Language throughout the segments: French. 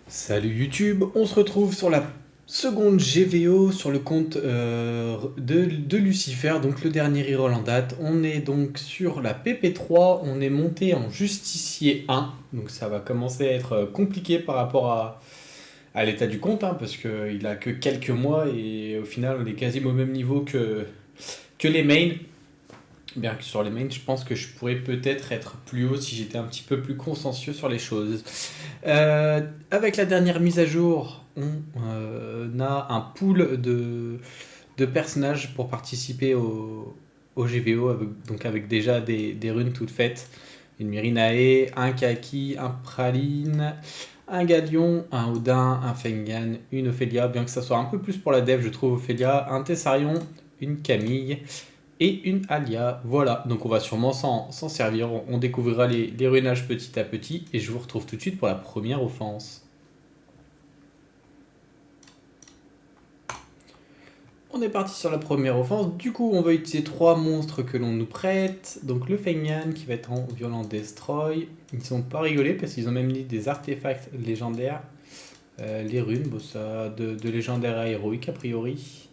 Salut YouTube, on se retrouve sur la seconde GVO sur le compte de Lucifer, donc le dernier reroll en date. On est donc sur la PP3, on est monté en Justicier 1, donc ça va commencer à être compliqué par rapport à l'état du compte, hein, parce qu'il a que quelques mois et au final on est quasiment au même niveau que les mains. Bien que sur les mains, je pense que je pourrais peut-être être plus haut si j'étais un petit peu plus consciencieux sur les choses. Avec la dernière mise à jour, on a un pool de personnages pour participer au GVO, donc avec déjà des runes toutes faites. Une Mirinae, un Kaki, un Praline, un Galion, un Odin, un Fengan, une Ophélia, bien que ça soit un peu plus pour la dev, je trouve Ophélia, un Tessarion, une Camille et une Alia. Voilà, donc on va sûrement s'en servir. On découvrira les ruinages petit à petit et je vous retrouve tout de suite pour la première offense. On est parti sur la première offense. Du coup, on va utiliser trois monstres que l'on nous prête. Donc le Fengyan qui va être en violent destroy. Ils sont pas rigolés parce qu'ils ont même mis des artefacts légendaires. Les runes, bon, ça de légendaire à héroïque a priori.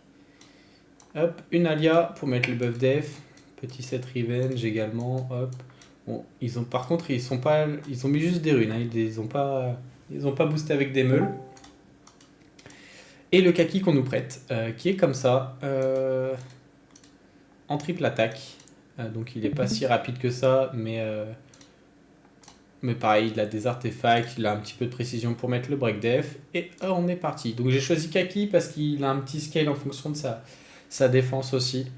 Hop, une Alia pour mettre le buff def. Petit set revenge également. Hop. Bon, ils ont par contre ils ont mis juste des runes. Hein, ils ont pas boosté avec des meules. Et le kaki qu'on nous prête, qui est comme ça, en triple attaque. Donc il est pas si rapide que ça, mais pareil, il a des artefacts, il a un petit peu de précision pour mettre le break def. Et on est parti. Donc j'ai choisi kaki parce qu'il a un petit scale en fonction de sa défense aussi.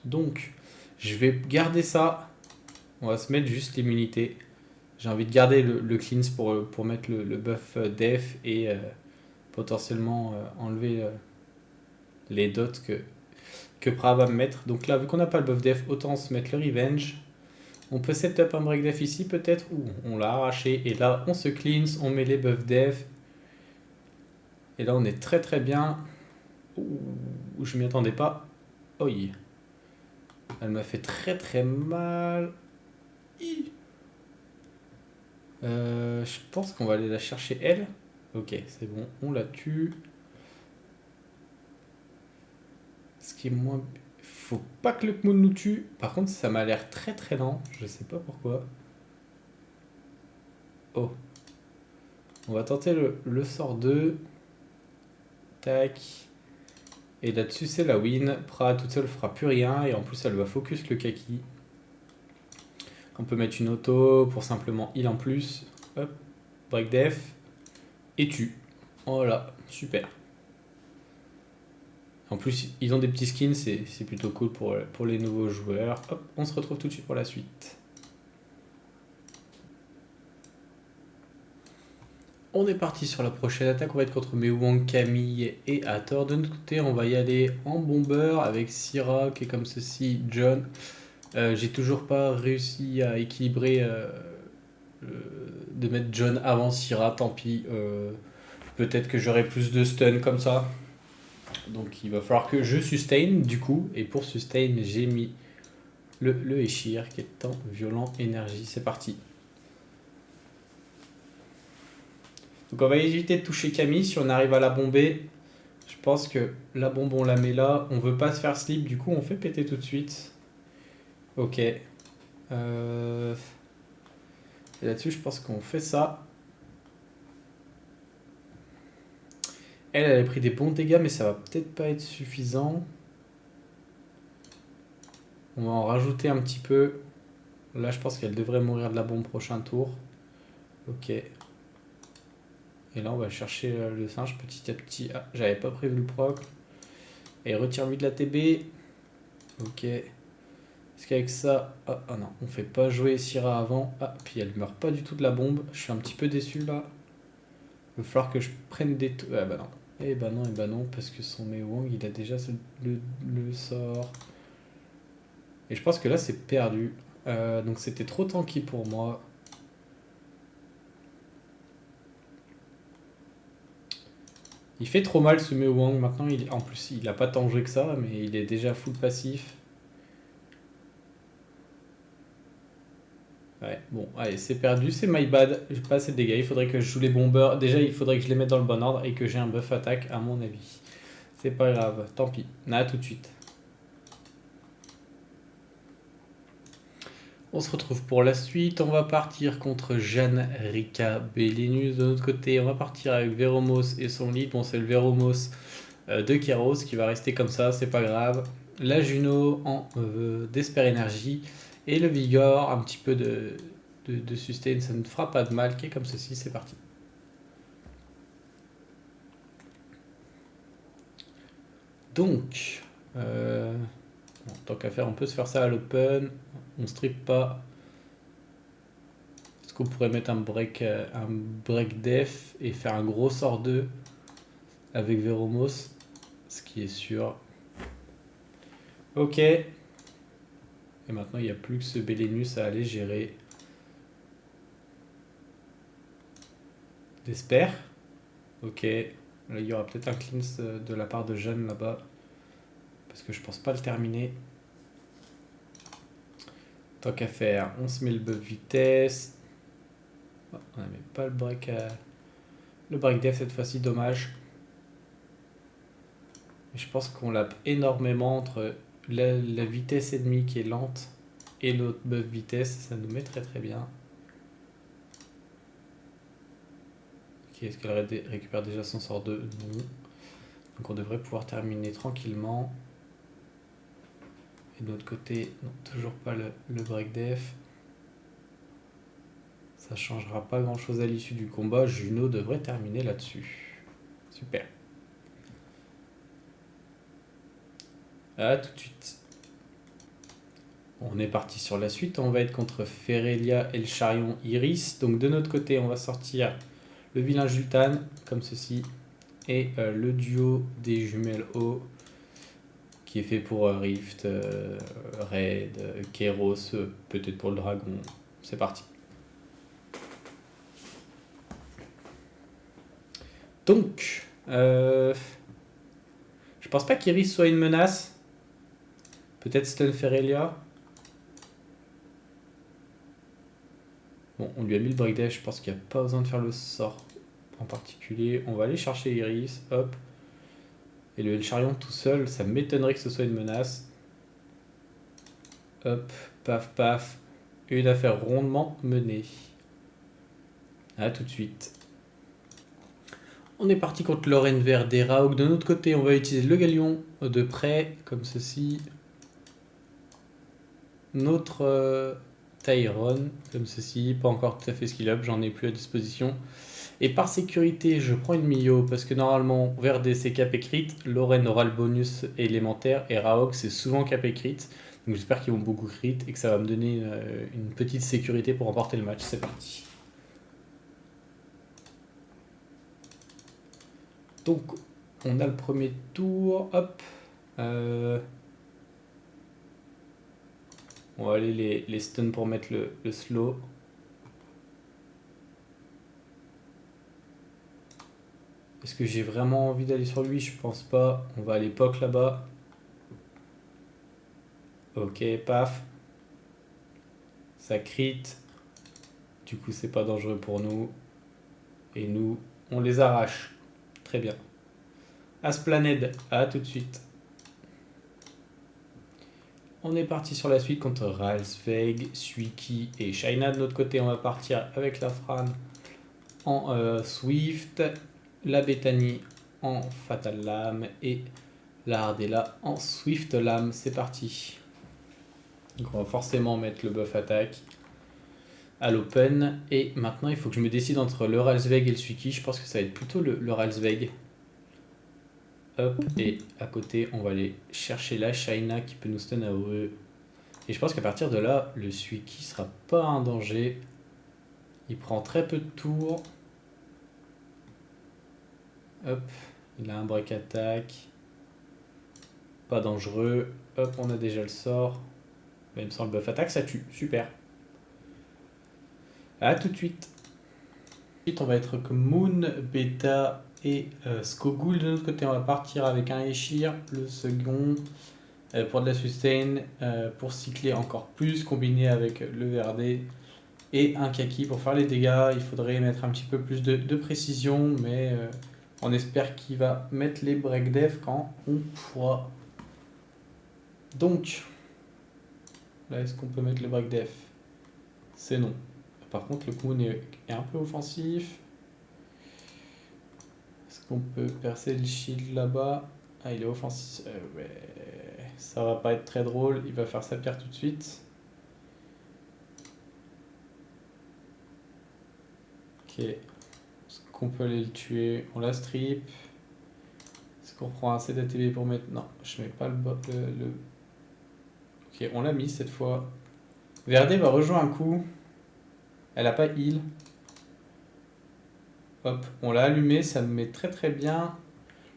Donc je vais garder ça. On va se mettre juste l'immunité. J'ai envie de garder le cleanse pour mettre le buff def et potentiellement enlever les dots que Pra va me mettre. Donc là, vu qu'on n'a pas le buff def, autant se mettre le revenge. On peut set up un break def ici peut-être. Ouh, on l'a arraché. Et là, on se cleanse, on met les buffs def. Et là, on est très très bien. Ouh, je m'y attendais pas. Oi. Elle m'a fait très très mal. Je pense qu'on va aller la chercher elle. Ok, c'est bon, on la tue. Ce qui est moins. Faut pas que le Kmoon nous tue. Par contre, ça m'a l'air très très lent. Je sais pas pourquoi. Oh. On va tenter le sort 2. Tac. Et là-dessus, c'est la win. Pra toute seule fera plus rien. Et en plus, elle va focus le kaki. On peut mettre une auto pour simplement heal en plus. Hop. Break def. Et tue. Voilà. Super. En plus, ils ont des petits skins. C'est plutôt cool pour les nouveaux joueurs. Hop. On se retrouve tout de suite pour la suite. On est parti sur la prochaine attaque, on va être contre Mewang, Camille et Hathor. De notre côté, on va y aller en bomber avec Syrah qui est comme ceci, John. J'ai toujours pas réussi à équilibrer de mettre John avant Syrah, tant pis. Peut-être que j'aurai plus de stun comme ça. Donc il va falloir que je sustain du coup. Et pour sustain, j'ai mis le Eshir qui est en violent énergie. C'est parti. Donc on va éviter de toucher Camille si on arrive à la bomber. Je pense que la bombe on la met là. On veut pas se faire slip, du coup on fait péter tout de suite. Ok. Et là-dessus je pense qu'on fait ça. Elle a pris des bons dégâts mais ça va peut-être pas être suffisant. On va en rajouter un petit peu. Là je pense qu'elle devrait mourir de la bombe prochain tour. Ok. Et là on va chercher le singe petit à petit. Ah, j'avais pas prévu le proc. Et retire-lui de la TB. Ok. Est-ce qu'avec ça... Ah, ah non, on fait pas jouer Syrah avant. Ah, puis elle meurt pas du tout de la bombe. Je suis un petit peu déçu là. Il va falloir que je prenne des... Ah bah non. Eh bah non, parce que son Mewang, il a déjà le sort. Et je pense que là, c'est perdu. Donc c'était trop tanky pour moi. Il fait trop mal ce Mewang. Maintenant, en plus, il a pas tant joué que ça, mais il est déjà full passif. Ouais, bon, allez, c'est perdu, c'est my bad. J'ai pas assez de dégâts, il faudrait que je joue les bombers. Déjà, il faudrait que je les mette dans le bon ordre et que j'ai un buff attaque, à mon avis. C'est pas grave, tant pis. À tout de suite. On se retrouve pour la suite. On va partir contre Jeanne Rika Bellinus. De notre côté, on va partir avec Veromos et son lead. Bon, c'est le Veromos de Keros qui va rester comme ça, c'est pas grave. La Juno en Desper Energy. Et le Vigor, un petit peu de sustain, ça ne fera pas de mal, qui est comme ceci, c'est parti. Donc, bon, tant qu'à faire, on peut se faire ça à l'open. On strip pas. Est-ce qu'on pourrait mettre un break def et faire un gros sort 2 avec Veromos, ce qui est sûr. Ok. Et maintenant, il n'y a plus que ce Belenus à aller gérer. Desper. Ok. Là, il y aura peut-être un cleanse de la part de Jeanne là-bas. Parce que je pense pas le terminer. Tant qu'à faire, on se met le buff vitesse. Oh, on n'avait pas le break def cette fois-ci, dommage. Je pense qu'on l'a énormément entre la vitesse ennemie qui est lente et l'autre buff vitesse. Ça nous met très très bien. Ok, est-ce qu'elle récupère déjà son sort 2? Non. Donc on devrait pouvoir terminer tranquillement. Et de l'autre côté, non, toujours pas le break def. Ça changera pas grand chose à l'issue du combat. Juno devrait terminer là-dessus. Super. A tout de suite. On est parti sur la suite. On va être contre Ferelia et le Charion Iris. Donc de notre côté, on va sortir le vilain Jultan, comme ceci. Et le duo des jumelles O, qui est fait pour Rift, Raid, Keros, peut-être pour le dragon. C'est parti. Donc, je pense pas qu'Iris soit une menace. Peut-être Stun Ferelia. Bon, on lui a mis le break dash, je pense qu'il n'y a pas besoin de faire le sort en particulier. On va aller chercher Iris, hop. Et le Charion tout seul, ça m'étonnerait que ce soit une menace. Hop, paf, paf. Une affaire rondement menée. A tout de suite. On est parti contre Lorraine Vert et Raouk. De notre côté, on va utiliser le Galion de près, comme ceci. Notre Tyrone, comme ceci. Pas encore tout à fait skill up, j'en ai plus à disposition. Et par sécurité, je prends une Mio parce que normalement, Verde c'est cap et crit, Lorraine aura le bonus élémentaire et Raok c'est souvent cap et crit. Donc j'espère qu'ils vont beaucoup crit et que ça va me donner une petite sécurité pour remporter le match. C'est parti. Donc on a le premier tour. Hop. On va aller les stuns pour mettre le slow. Est-ce que j'ai vraiment envie d'aller sur lui? Je pense pas. On va à l'époque là-bas. Ok, paf. Ça crit. Du coup, c'est pas dangereux pour nous. Et nous, on les arrache. Très bien. Asplaned, à tout de suite. On est parti sur la suite contre Ralsveig, Suiki et Shaina. De notre côté, on va partir avec la Fran en Swift, la Bethany en Fatal Lame et la Ardella en Swift Lame. C'est parti. Donc on va forcément mettre le buff attaque à l'open. Et maintenant, il faut que je me décide entre le Ralsveig et le Suiki. Je pense que ça va être plutôt le Ralsveig. Hop, et à côté, on va aller chercher la Shaina qui peut nous stun AOE. Et je pense qu'à partir de là, le Suiki sera pas un danger. Il prend très peu de tours. Hop, il a un break attack. Pas dangereux. Hop, on a déjà le sort. Même sans le buff attack, ça tue. Super. A tout de suite. Ensuite, on va être comme Moon, Beta et Skogul. De notre côté, on va partir avec un Eshir. Le second pour de la sustain, pour cycler encore plus, combiné avec le Verde. et un kaki pour faire les dégâts. Il faudrait mettre un petit peu plus de précision, mais on espère qu'il va mettre les break def quand on pourra. Donc, là, est-ce qu'on peut mettre les break def? C'est non. Par contre, le Kmoon est un peu offensif. Est-ce qu'on peut percer le shield là-bas? Ah, il est offensif. Ouais. Ça va pas être très drôle. Il va faire sa pierre tout de suite. Ok. Est-ce qu'on peut aller le tuer? On la strip. Est-ce qu'on reprend assez d'ATB pour mettre... Non, je mets pas le... Ok, on l'a mis cette fois. Verdé va rejoindre un coup. Elle a pas heal. Hop, on l'a allumé, ça me met très très bien.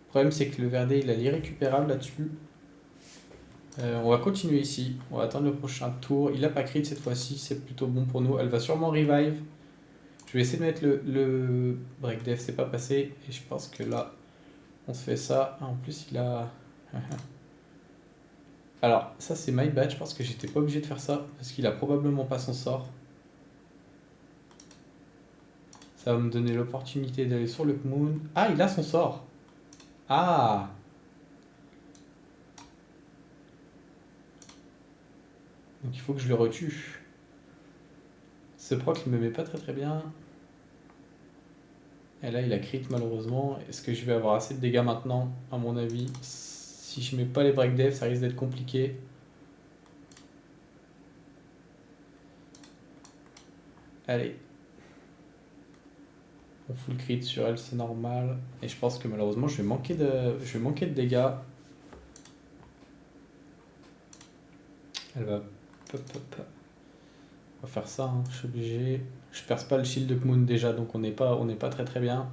Le problème c'est que le Verdé il a l'irrécupérable là-dessus. On va continuer ici. On va attendre le prochain tour. Il a pas crit cette fois-ci, c'est plutôt bon pour nous. Elle va sûrement revive. Je vais essayer de mettre le break def, c'est pas passé. Et je pense que là, on se fait ça. En plus, il a... Alors, ça c'est my bad, je pense que j'étais pas obligé de faire ça. Parce qu'il a probablement pas son sort. Ça va me donner l'opportunité d'aller sur le Kmoon. Ah, il a son sort. Ah! Donc il faut que je le retue. Ce proc, il me met pas très très bien. Et là, il a crit malheureusement. Est-ce que je vais avoir assez de dégâts maintenant? À mon avis, si je mets pas les break dev, ça risque d'être compliqué. Allez. On full crit sur elle, c'est normal. Et je pense que malheureusement, je vais manquer de dégâts. Elle va... On va faire ça, hein. Je suis obligé. Je perce pas le shield de Kmoon déjà, donc on n'est pas très très bien.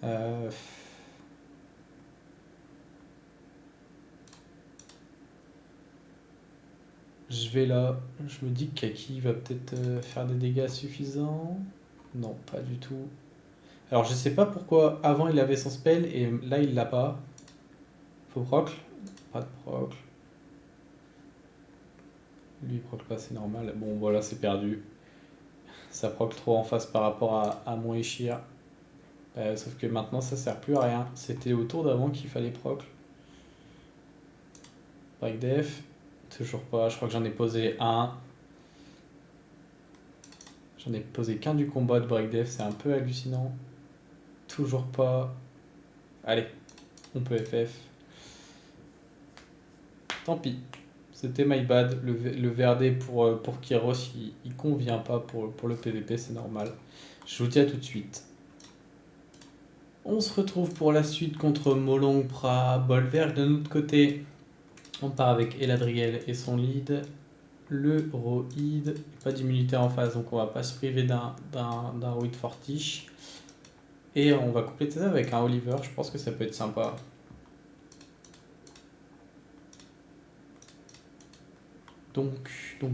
Euh... Je vais là. Je me dis que Kaki va peut-être faire des dégâts suffisants. Non, pas du tout. Alors je sais pas pourquoi avant il avait son spell et là il l'a pas. Faut proc? Pas de proc. Lui il proc pas, c'est normal. Bon voilà, c'est perdu. Ça proc trop en face par rapport à mon Eshir. Sauf que maintenant ça sert plus à rien. C'était au tour d'avant qu'il fallait proc. Break def. Toujours pas. Je crois que j'en ai posé un. J'en ai posé qu'un du combat de break def. C'est un peu hallucinant. Toujours pas. Allez, on peut FF. Tant pis. C'était my bad. Le VRD pour Kyros, il convient pas pour le PVP, c'est normal. Je vous dis à tout de suite. On se retrouve pour la suite contre Molong Pra Bolverk. De notre côté, on part avec Eladriel et son lead. Le Rohid, pas d'immunité en face, donc on va pas se priver d'un Rohid Fortiche. Et on va compléter ça avec un Oliver, je pense que ça peut être sympa. Donc. On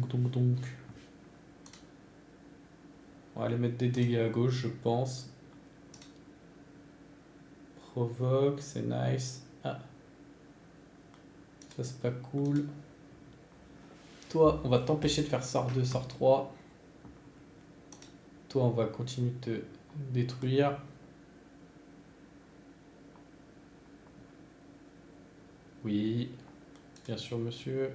va aller mettre des dégâts à gauche, je pense. Provoque, c'est nice. Ah. Ça, c'est pas cool. Toi, on va t'empêcher de faire sort 2, sort 3. Toi, on va continuer de te détruire. Oui, bien sûr, monsieur.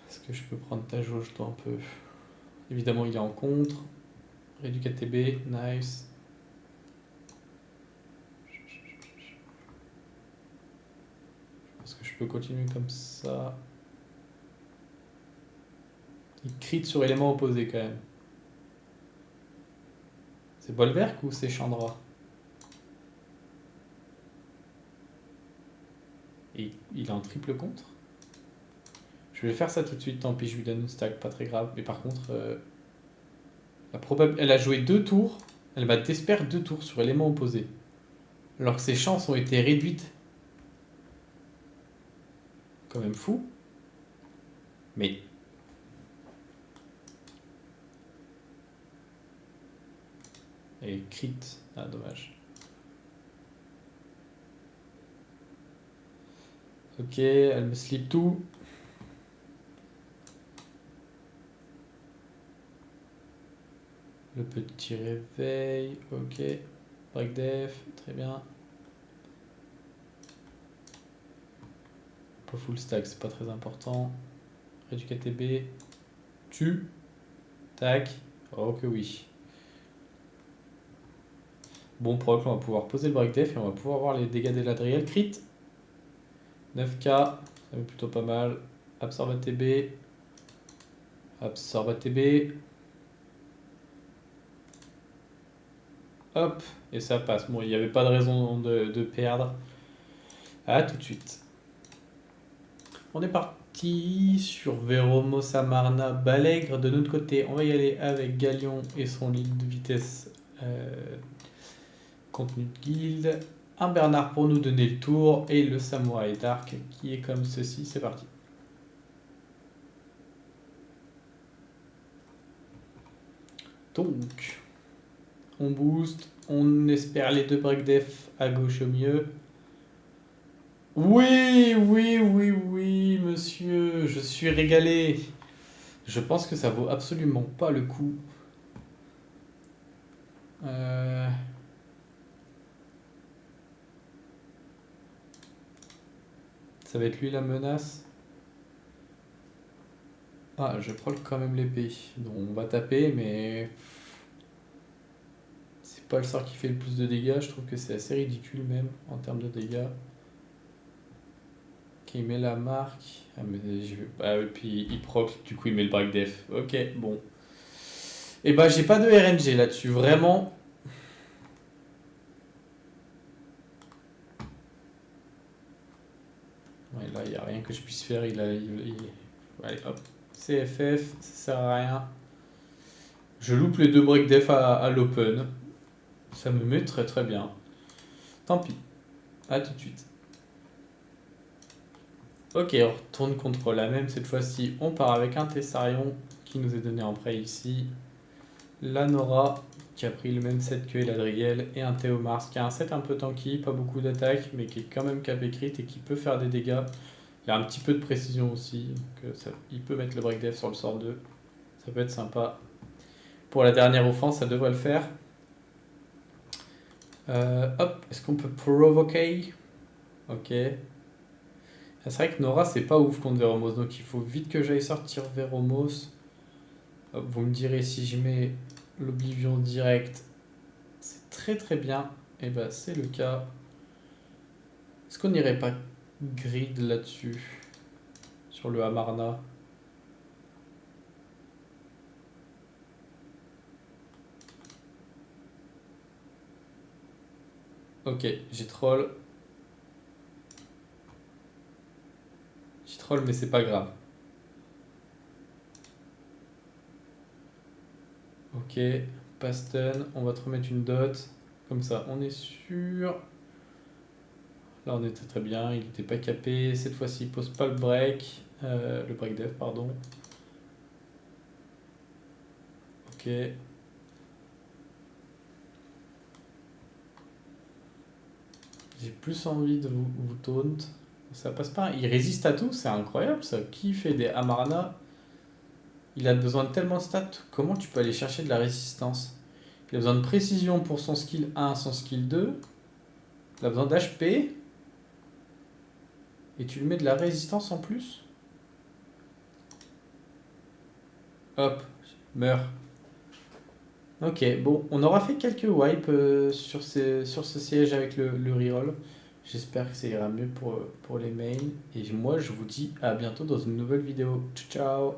Est-ce que je peux prendre ta jauge, toi, un peu? Évidemment, il est en contre. Réduit KTB, nice. Est-ce que je peux continuer comme ça? Il crit sur élément opposé quand même. C'est Bolverk ou c'est Chandra? Et il est en triple contre? Je vais faire ça tout de suite, tant pis, je lui donne une stack, pas très grave. Mais par contre, elle a joué 2 tours, elle va desper 2 tours sur élément opposé. Alors que ses chances ont été réduites. Quand même fou. Mais. Et crit. Ah, dommage. Ok, elle me slip tout. Le petit réveil, ok. Break def, très bien. Pas full stack, c'est pas très important. Rédu KTB, tu, tac, oh que oui. Bon proc, on va pouvoir poser le break def et on va pouvoir voir les dégâts d'Eladriel. Crit, 9k, ça va plutôt pas mal. Absorbe ATB, absorbe ATB. Hop, et ça passe. Bon, il n'y avait pas de raison de perdre. À tout de suite. On est parti sur Véromo, Samarna, Balègre. De notre côté, on va y aller avec Galion et son lead de vitesse contenu de guilde. Un Bernard pour nous donner le tour et le Samouraï Dark qui est comme ceci. C'est parti. Donc, on boost, on espère les deux break def à gauche au mieux. Oui, oui, oui, oui, monsieur, je suis régalé. Je pense que ça vaut absolument pas le coup. Ça va être lui la menace. Ah, je prends quand même l'épée. Donc on va taper, mais c'est pas le sort qui fait le plus de dégâts. Je trouve que c'est assez ridicule même en termes de dégâts. Ok, il met la marque. Ah, mais ah, et puis il proc, du coup il met le break def. Ok, bon. Et bah j'ai pas de RNG là-dessus, vraiment. Ouais, là il n'y a rien que je puisse faire. Allez hop, CFF, ça sert à rien. Je loupe les deux break def à l'open. Ça me met très très bien. Tant pis. À tout de suite. Ok, on retourne contre la même cette fois-ci. On part avec un Tessarion qui nous est donné en prêt ici. La Nora qui a pris le même set que Eladriel. Et un Théomars qui a un set un peu tanky, pas beaucoup d'attaque, mais qui est quand même cap crit et qui peut faire des dégâts. Il a un petit peu de précision aussi. Donc il peut mettre le break def sur le sort 2. Ça peut être sympa. Pour la dernière offense, ça devrait le faire. Hop, est-ce qu'on peut provoquer? Ok. C'est vrai que Nora, c'est pas ouf contre Veromos, donc il faut vite que j'aille sortir Veromos. Hop, vous me direz si je mets l'Oblivion direct, c'est très très bien. Et bah c'est le cas. Est-ce qu'on n'irait pas grid là-dessus? Sur le Amarna? Ok, j'ai troll. J'ai troll, mais c'est pas grave. Ok, pas stun. On va te remettre une dot. Comme ça, on est sûr. Là, on était très bien. Il n'était pas capé. Cette fois-ci, il pose pas le break. Le break dev, pardon. Ok. J'ai plus envie de vous taunt. Ça passe pas. Il résiste à tout, c'est incroyable ça. Qui fait des Amarana? Il a besoin de tellement de stats. Comment tu peux aller chercher de la résistance? Il a besoin de précision pour son skill 1, son skill 2. Il a besoin d'HP. Et tu lui mets de la résistance en plus? Hop, meurs. Ok, bon, on aura fait quelques wipes sur ce siège avec le reroll. J'espère que ça ira mieux pour les mains. Et moi, je vous dis à bientôt dans une nouvelle vidéo. Ciao, ciao!